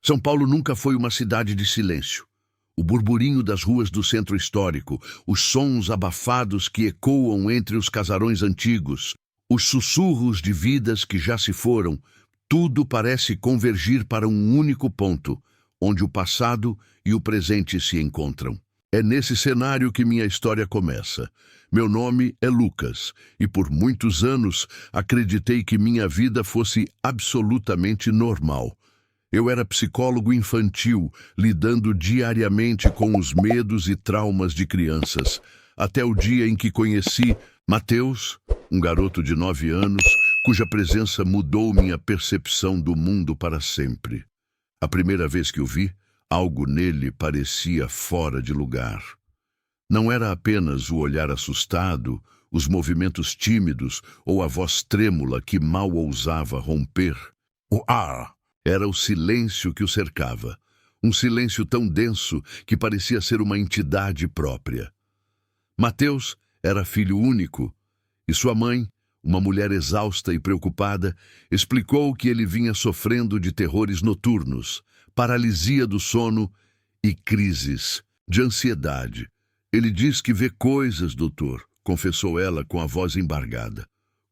São Paulo nunca foi uma cidade de silêncio. O burburinho das ruas do centro histórico, os sons abafados que ecoam entre os casarões antigos, os sussurros de vidas que já se foram, tudo parece convergir para um único ponto, onde o passado e o presente se encontram. É nesse cenário que minha história começa. Meu nome é Lucas, e por muitos anos acreditei que minha vida fosse absolutamente normal. Eu era psicólogo infantil, lidando diariamente com os medos e traumas de crianças, até o dia em que conheci Mateus, um garoto de 9 anos, cuja presença mudou minha percepção do mundo para sempre. A primeira vez que o vi, algo nele parecia fora de lugar. Não era apenas o olhar assustado, os movimentos tímidos ou a voz trêmula que mal ousava romper. O ar era o silêncio que o cercava, um silêncio tão denso que parecia ser uma entidade própria. Mateus era filho único, e sua mãe, uma mulher exausta e preocupada, explicou que ele vinha sofrendo de terrores noturnos, paralisia do sono e crises de ansiedade. Ele diz que vê coisas, doutor, confessou ela com a voz embargada.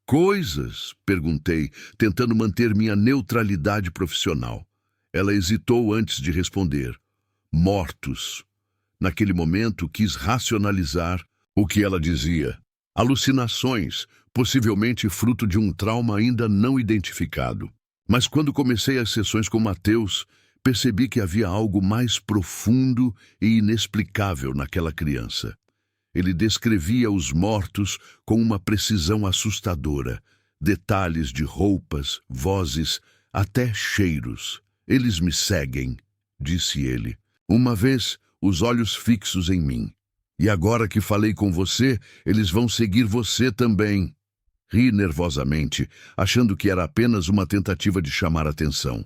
Coisas? Perguntei, tentando manter minha neutralidade profissional. Ela hesitou antes de responder. Mortos. Naquele momento, quis racionalizar o que ela dizia. Alucinações, possivelmente fruto de um trauma ainda não identificado. Mas quando comecei as sessões com Mateus, percebi que havia algo mais profundo e inexplicável naquela criança. Ele descrevia os mortos com uma precisão assustadora, detalhes de roupas, vozes, até cheiros. Eles me seguem, disse ele, uma vez os olhos fixos em mim. E agora que falei com você, eles vão seguir você também. Ri nervosamente, achando que era apenas uma tentativa de chamar atenção.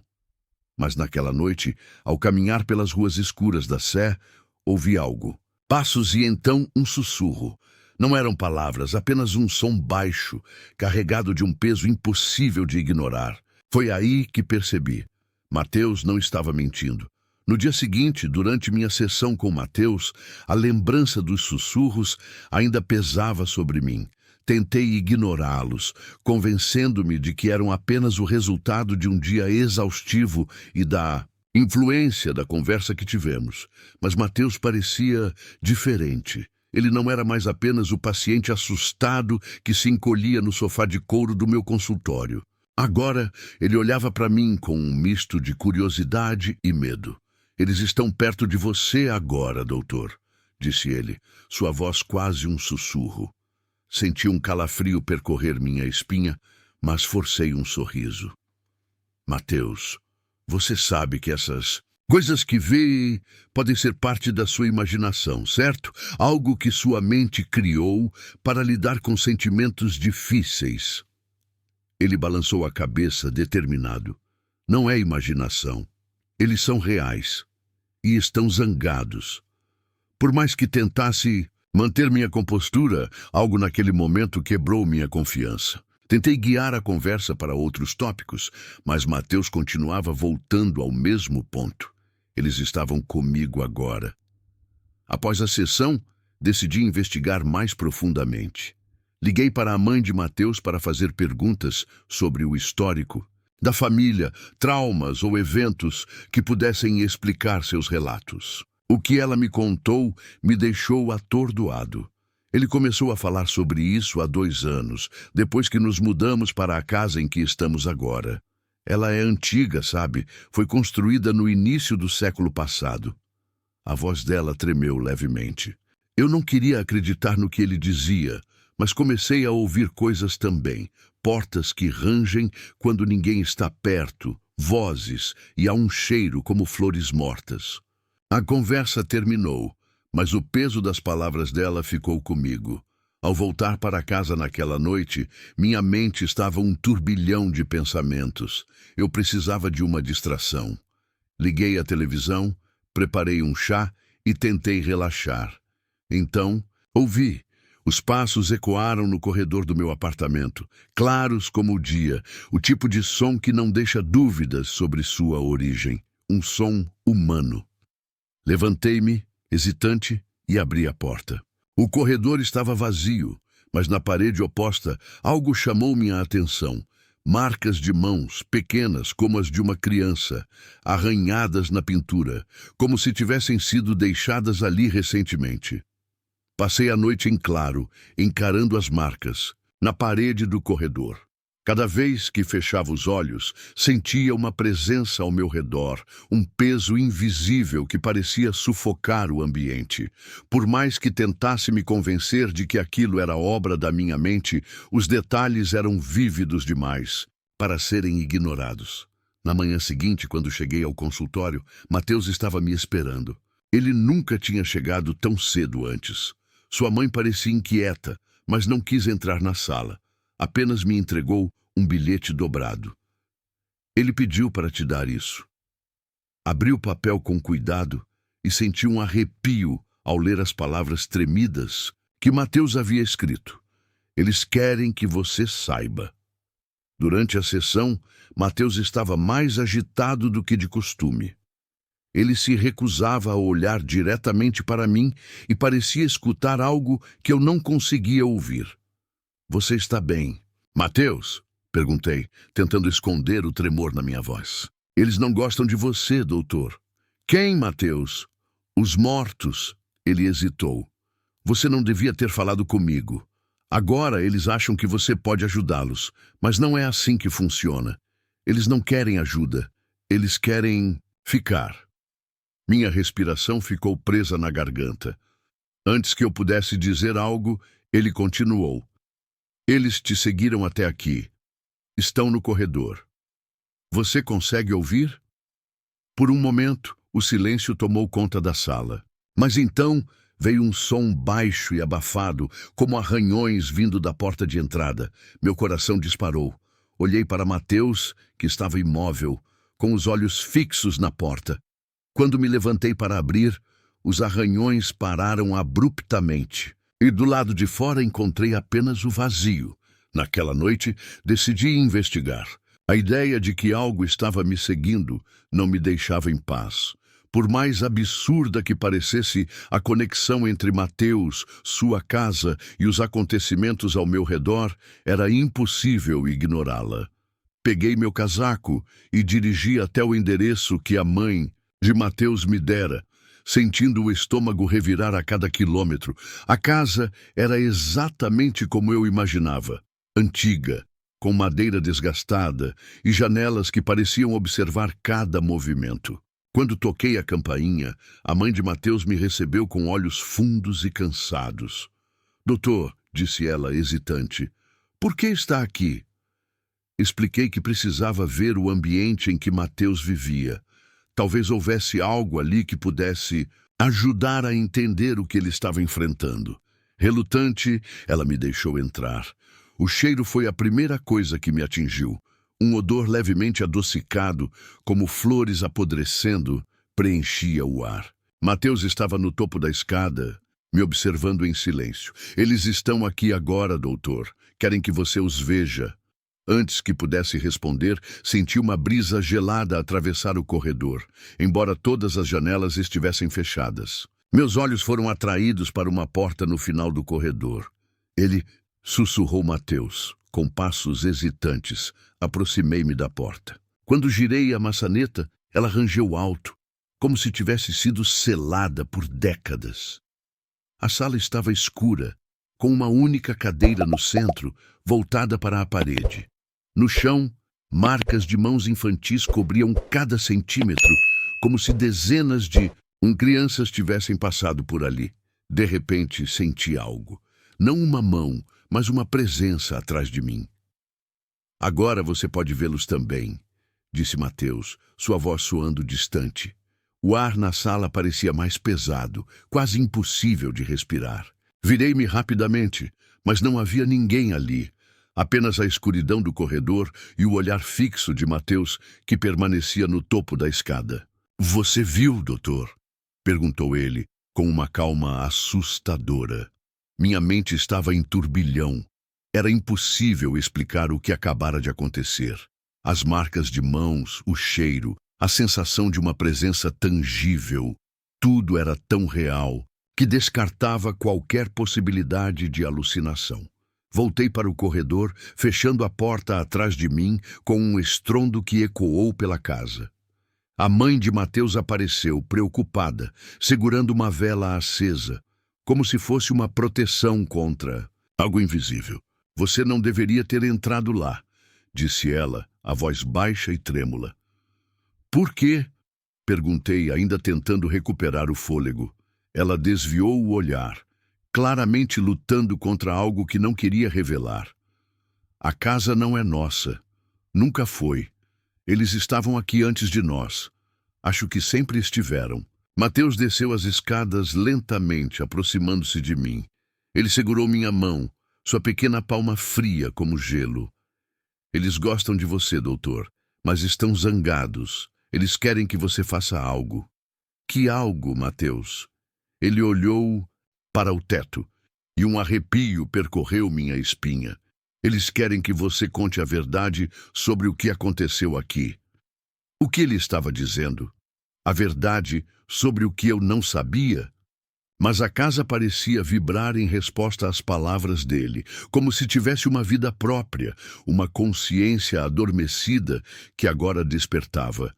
Mas naquela noite, ao caminhar pelas ruas escuras da Sé, ouvi algo. Passos e então um sussurro. Não eram palavras, apenas um som baixo, carregado de um peso impossível de ignorar. Foi aí que percebi. Mateus não estava mentindo. No dia seguinte, durante minha sessão com Mateus, a lembrança dos sussurros ainda pesava sobre mim. Tentei ignorá-los, convencendo-me de que eram apenas o resultado de um dia exaustivo e da influência da conversa que tivemos. Mas Mateus parecia diferente. Ele não era mais apenas o paciente assustado que se encolhia no sofá de couro do meu consultório. Agora, ele olhava para mim com um misto de curiosidade e medo. Eles estão perto de você agora, doutor, disse ele, sua voz quase um sussurro. Senti um calafrio percorrer minha espinha, mas forcei um sorriso. Mateus, você sabe que essas coisas que vê podem ser parte da sua imaginação, certo? Algo que sua mente criou para lidar com sentimentos difíceis. Ele balançou a cabeça, determinado. Não é imaginação. Eles são reais e estão zangados. Por mais que tentasse manter minha compostura, algo naquele momento quebrou minha confiança. Tentei guiar a conversa para outros tópicos, mas Mateus continuava voltando ao mesmo ponto. Eles estavam comigo agora. Após a sessão, decidi investigar mais profundamente. Liguei para a mãe de Mateus para fazer perguntas sobre o histórico da família, traumas ou eventos que pudessem explicar seus relatos. O que ela me contou me deixou atordoado. Ele começou a falar sobre isso há 2 anos, depois que nos mudamos para a casa em que estamos agora. Ela é antiga, sabe? Foi construída no início do século passado. A voz dela tremeu levemente. Eu não queria acreditar no que ele dizia, mas comecei a ouvir coisas também. Portas que rangem quando ninguém está perto, vozes e há um cheiro como flores mortas. A conversa terminou, mas o peso das palavras dela ficou comigo. Ao voltar para casa naquela noite, minha mente estava um turbilhão de pensamentos. Eu precisava de uma distração. Liguei a televisão, preparei um chá e tentei relaxar. Então, ouvi. Os passos ecoaram no corredor do meu apartamento, claros como o dia, o tipo de som que não deixa dúvidas sobre sua origem. um som humano. Levantei-me, hesitante, e abri a porta. O corredor estava vazio, mas na parede oposta algo chamou minha atenção. Marcas de mãos, pequenas como as de uma criança, arranhadas na pintura, como se tivessem sido deixadas ali recentemente. Passei a noite em claro, encarando as marcas, na parede do corredor. Cada vez que fechava os olhos, sentia uma presença ao meu redor, um peso invisível que parecia sufocar o ambiente. Por mais que tentasse me convencer de que aquilo era obra da minha mente, os detalhes eram vívidos demais para serem ignorados. Na manhã seguinte, quando cheguei ao consultório, Mateus estava me esperando. Ele nunca tinha chegado tão cedo antes. Sua mãe parecia inquieta, mas não quis entrar na sala. Apenas me entregou um bilhete dobrado. Ele pediu para te dar isso. Abri o papel com cuidado e senti um arrepio ao ler as palavras tremidas que Mateus havia escrito. Eles querem que você saiba. Durante a sessão, Mateus estava mais agitado do que de costume. Ele se recusava a olhar diretamente para mim e parecia escutar algo que eu não conseguia ouvir. Você está bem? Mateus? Perguntei, tentando esconder o tremor na minha voz. Eles não gostam de você, doutor. Quem, Mateus? Os mortos. Ele hesitou. Você não devia ter falado comigo. Agora eles acham que você pode ajudá-los, mas não é assim que funciona. Eles não querem ajuda. Eles querem ficar. Minha respiração ficou presa na garganta. Antes que eu pudesse dizer algo, ele continuou. Eles te seguiram até aqui. Estão no corredor. Você consegue ouvir? Por um momento, o silêncio tomou conta da sala. Mas então veio um som baixo e abafado, como arranhões vindo da porta de entrada. Meu coração disparou. Olhei para Mateus, que estava imóvel, com os olhos fixos na porta. Quando me levantei para abrir, os arranhões pararam abruptamente. E do lado de fora encontrei apenas o vazio. Naquela noite, decidi investigar. A ideia de que algo estava me seguindo não me deixava em paz. Por mais absurda que parecesse a conexão entre Mateus, sua casa e os acontecimentos ao meu redor, era impossível ignorá-la. Peguei meu casaco e dirigi até o endereço que a mãe de Mateus me dera, sentindo o estômago revirar a cada quilômetro. A casa era exatamente como eu imaginava, antiga, com madeira desgastada e janelas que pareciam observar cada movimento. Quando toquei a campainha, a mãe de Mateus me recebeu com olhos fundos e cansados. Doutor, disse ela, hesitante, por que está aqui? Expliquei que precisava ver o ambiente em que Mateus vivia. Talvez houvesse algo ali que pudesse ajudar a entender o que ele estava enfrentando. Relutante, ela me deixou entrar. O cheiro foi a primeira coisa que me atingiu. Um odor levemente adocicado, como flores apodrecendo, preenchia o ar. Mateus estava no topo da escada, me observando em silêncio. Eles estão aqui agora, doutor. Querem que você os veja. Antes que pudesse responder, senti uma brisa gelada atravessar o corredor, embora todas as janelas estivessem fechadas. Meus olhos foram atraídos para uma porta no final do corredor. Ele sussurrou Mateus, com passos hesitantes. Aproximei-me da porta. Quando girei a maçaneta, ela rangeu alto, como se tivesse sido selada por décadas. A sala estava escura, com uma única cadeira no centro, voltada para a parede. No chão, marcas de mãos infantis cobriam cada centímetro, como se dezenas de crianças tivessem passado por ali. De repente, senti algo. Não uma mão, mas uma presença atrás de mim. Agora você pode vê-los também, disse Mateus, sua voz soando distante. O ar na sala parecia mais pesado, quase impossível de respirar. Virei-me rapidamente, mas não havia ninguém ali. Apenas a escuridão do corredor e o olhar fixo de Mateus, que permanecia no topo da escada. Você viu, doutor? Perguntou ele, com uma calma assustadora. Minha mente estava em turbilhão. Era impossível explicar o que acabara de acontecer. As marcas de mãos, o cheiro, A sensação de uma presença tangível. Tudo era tão real que descartava qualquer possibilidade de alucinação. Voltei para o corredor, fechando a porta atrás de mim com um estrondo que ecoou pela casa. A mãe de Mateus apareceu, preocupada, segurando uma vela acesa, como se fosse uma proteção contra algo invisível. Você não deveria ter entrado lá, disse ela, a voz baixa e trêmula. Por quê? Perguntei, ainda tentando recuperar o fôlego. Ela desviou o olhar, claramente lutando contra algo que não queria revelar. A casa não é nossa. Nunca foi. Eles estavam aqui antes de nós. Acho que sempre estiveram. Mateus desceu as escadas lentamente, aproximando-se de mim. Ele segurou minha mão, sua pequena palma fria como gelo. Eles gostam de você, doutor, mas estão zangados. Eles querem que você faça algo. Que algo, Mateus? Ele olhou para o teto, e um arrepio percorreu minha espinha. Eles querem que você conte a verdade sobre o que aconteceu aqui. O que ele estava dizendo? A verdade sobre o que eu não sabia? Mas a casa parecia vibrar em resposta às palavras dele, como se tivesse uma vida própria, uma consciência adormecida que agora despertava.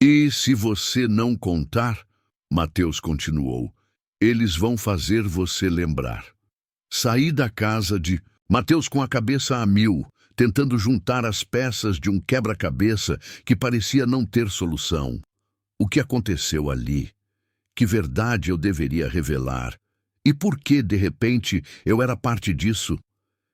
E se você não contar, Mateus continuou, eles vão fazer você lembrar. Saí da casa de Mateus com a cabeça a mil, tentando juntar as peças de um quebra-cabeça que parecia não ter solução. O que aconteceu ali? Que verdade eu deveria revelar? E por que, de repente, eu era parte disso?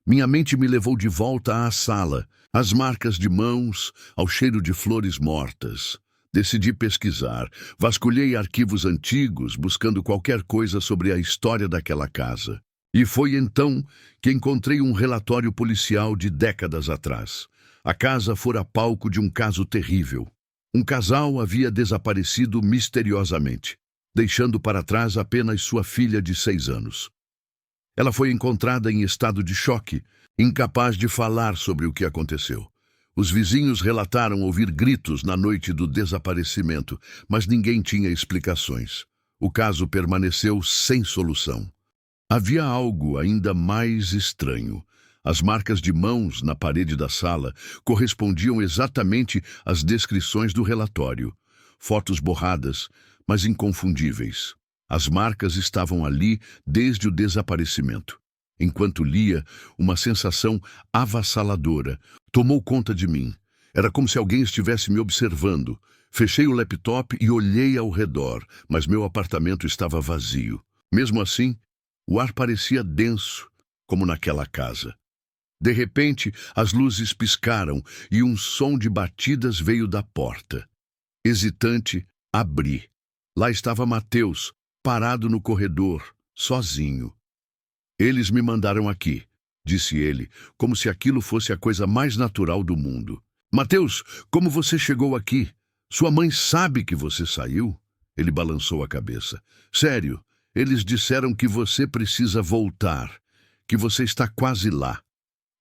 Minha mente me levou de volta à sala, às marcas de mãos, ao cheiro de flores mortas. Decidi pesquisar, vasculhei arquivos antigos, buscando qualquer coisa sobre a história daquela casa. E foi então que encontrei um relatório policial de décadas atrás. A casa fora palco de um caso terrível. Um casal havia desaparecido misteriosamente, deixando para trás apenas sua filha de 6 anos. Ela foi encontrada em estado de choque, incapaz de falar sobre o que aconteceu. Os vizinhos relataram ouvir gritos na noite do desaparecimento, mas ninguém tinha explicações. O caso permaneceu sem solução. Havia algo ainda mais estranho. As marcas de mãos na parede da sala correspondiam exatamente às descrições do relatório. Fotos borradas, mas inconfundíveis. As marcas estavam ali desde o desaparecimento. Enquanto lia, uma sensação avassaladora tomou conta de mim. Era como se alguém estivesse me observando. Fechei o laptop e olhei ao redor, mas meu apartamento estava vazio. Mesmo assim, o ar parecia denso, como naquela casa. De repente, as luzes piscaram e um som de batidas veio da porta. Hesitante, abri. Lá estava Mateus, parado no corredor, sozinho. Eles me mandaram aqui, disse ele, como se aquilo fosse a coisa mais natural do mundo. Mateus, como você chegou aqui? Sua mãe sabe que você saiu? Ele balançou a cabeça. Sério, eles disseram que você precisa voltar, que você está quase lá.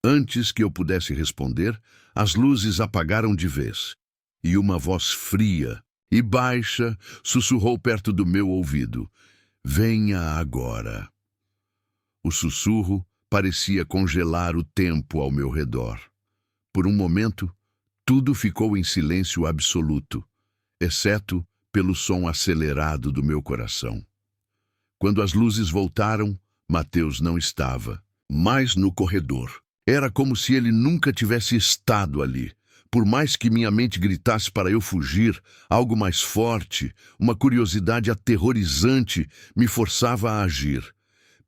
Antes que eu pudesse responder, as luzes apagaram de vez, e uma voz fria e baixa sussurrou perto do meu ouvido. Venha agora. O sussurro parecia congelar o tempo ao meu redor. Por um momento, tudo ficou em silêncio absoluto, exceto pelo som acelerado do meu coração. Quando as luzes voltaram, Mateus não estava mais no corredor. Era como se ele nunca tivesse estado ali. Por mais que minha mente gritasse para eu fugir, algo mais forte, uma curiosidade aterrorizante, me forçava a agir.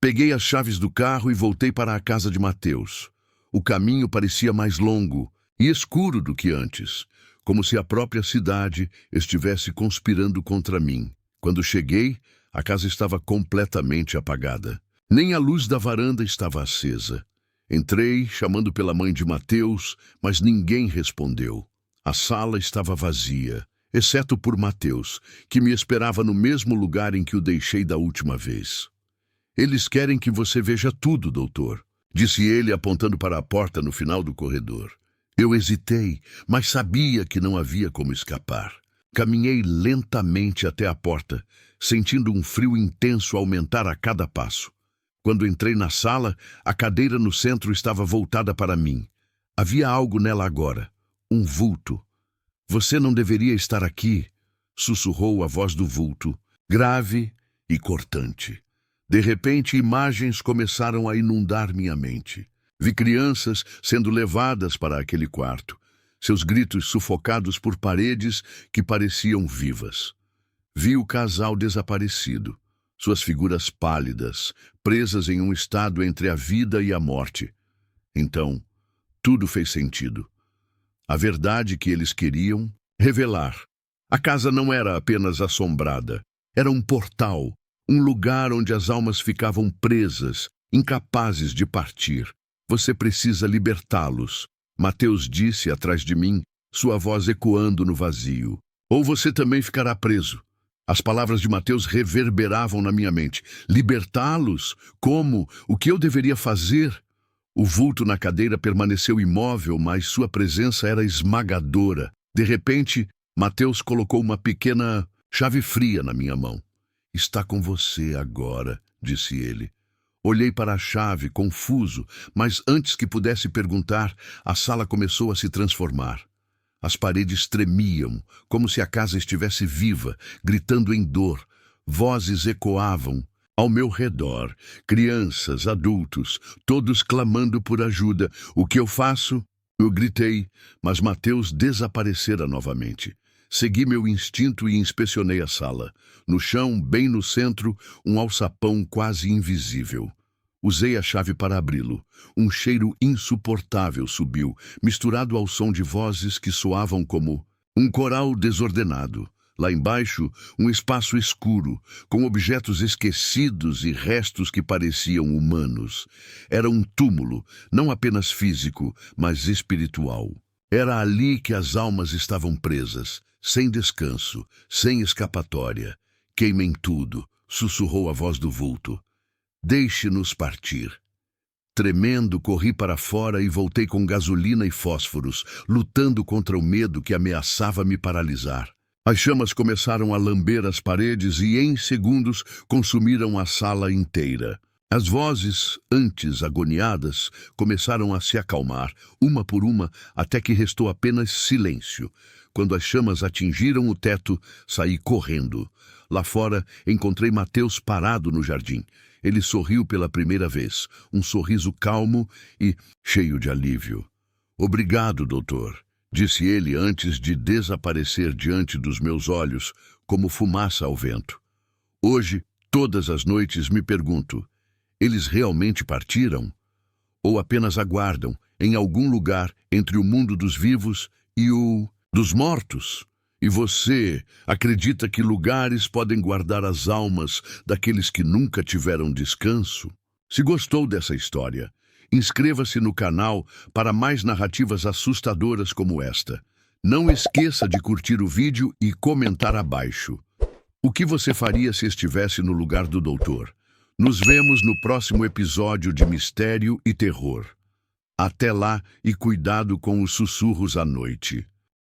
Peguei as chaves do carro e voltei para a casa de Mateus. O caminho parecia mais longo e escuro do que antes, como se a própria cidade estivesse conspirando contra mim. Quando cheguei, a casa estava completamente apagada. Nem a luz da varanda estava acesa. Entrei, chamando pela mãe de Mateus, mas ninguém respondeu. A sala estava vazia, exceto por Mateus, que me esperava no mesmo lugar em que o deixei da última vez. Eles querem que você veja tudo, doutor, disse ele apontando para a porta no final do corredor. Eu hesitei, mas sabia que não havia como escapar. Caminhei lentamente até a porta, sentindo um frio intenso aumentar a cada passo. Quando entrei na sala, a cadeira no centro estava voltada para mim. Havia algo nela agora, um vulto. "Você não deveria estar aqui", sussurrou a voz do vulto, grave e cortante. De repente, imagens começaram a inundar minha mente. Vi crianças sendo levadas para aquele quarto, seus gritos sufocados por paredes que pareciam vivas. Vi o casal desaparecido, suas figuras pálidas, presas em um estado entre a vida e a morte. Então, tudo fez sentido. A verdade que eles queriam revelar. A casa não era apenas assombrada, era um portal, um lugar onde as almas ficavam presas, incapazes de partir. "Você precisa libertá-los", Mateus disse atrás de mim, sua voz ecoando no vazio. "Ou você também ficará preso." As palavras de Mateus reverberavam na minha mente. Libertá-los? Como? O que eu deveria fazer? O vulto na cadeira permaneceu imóvel, mas sua presença era esmagadora. De repente, Mateus colocou uma pequena chave fria na minha mão. "Está com você agora", disse ele. Olhei para a chave, confuso, mas antes que pudesse perguntar, a sala começou a se transformar. As paredes tremiam, como se a casa estivesse viva, gritando em dor. Vozes ecoavam ao meu redor, crianças, adultos, todos clamando por ajuda. "O que eu faço?" Eu gritei, mas Mateus desaparecera novamente. Segui meu instinto e inspecionei a sala. No chão, bem no centro, um alçapão quase invisível. Usei a chave para abri-lo. Um cheiro insuportável subiu, misturado ao som de vozes que soavam como um coral desordenado. Lá embaixo, um espaço escuro, com objetos esquecidos e restos que pareciam humanos. Era um túmulo, não apenas físico, mas espiritual. Era ali que as almas estavam presas, sem descanso, sem escapatória. "Queimem tudo", sussurrou a voz do vulto. "Deixe-nos partir." Tremendo, corri para fora e voltei com gasolina e fósforos, lutando contra o medo que ameaçava me paralisar. As chamas começaram a lamber as paredes e, em segundos, consumiram a sala inteira. As vozes, antes agoniadas, começaram a se acalmar, uma por uma, até que restou apenas silêncio. Quando as chamas atingiram o teto, saí correndo. Lá fora, encontrei Mateus parado no jardim. Ele sorriu pela primeira vez, um sorriso calmo e cheio de alívio. "Obrigado, doutor", disse ele antes de desaparecer diante dos meus olhos, como fumaça ao vento. Hoje, todas as noites me pergunto, eles realmente partiram? Ou apenas aguardam, em algum lugar entre o mundo dos vivos e o dos mortos? E você acredita que lugares podem guardar as almas daqueles que nunca tiveram descanso? Se gostou dessa história, inscreva-se no canal para mais narrativas assustadoras como esta. Não esqueça de curtir o vídeo e comentar abaixo. O que você faria se estivesse no lugar do doutor? Nos vemos no próximo episódio de Mistério e Terror. Até lá e cuidado com os sussurros à noite.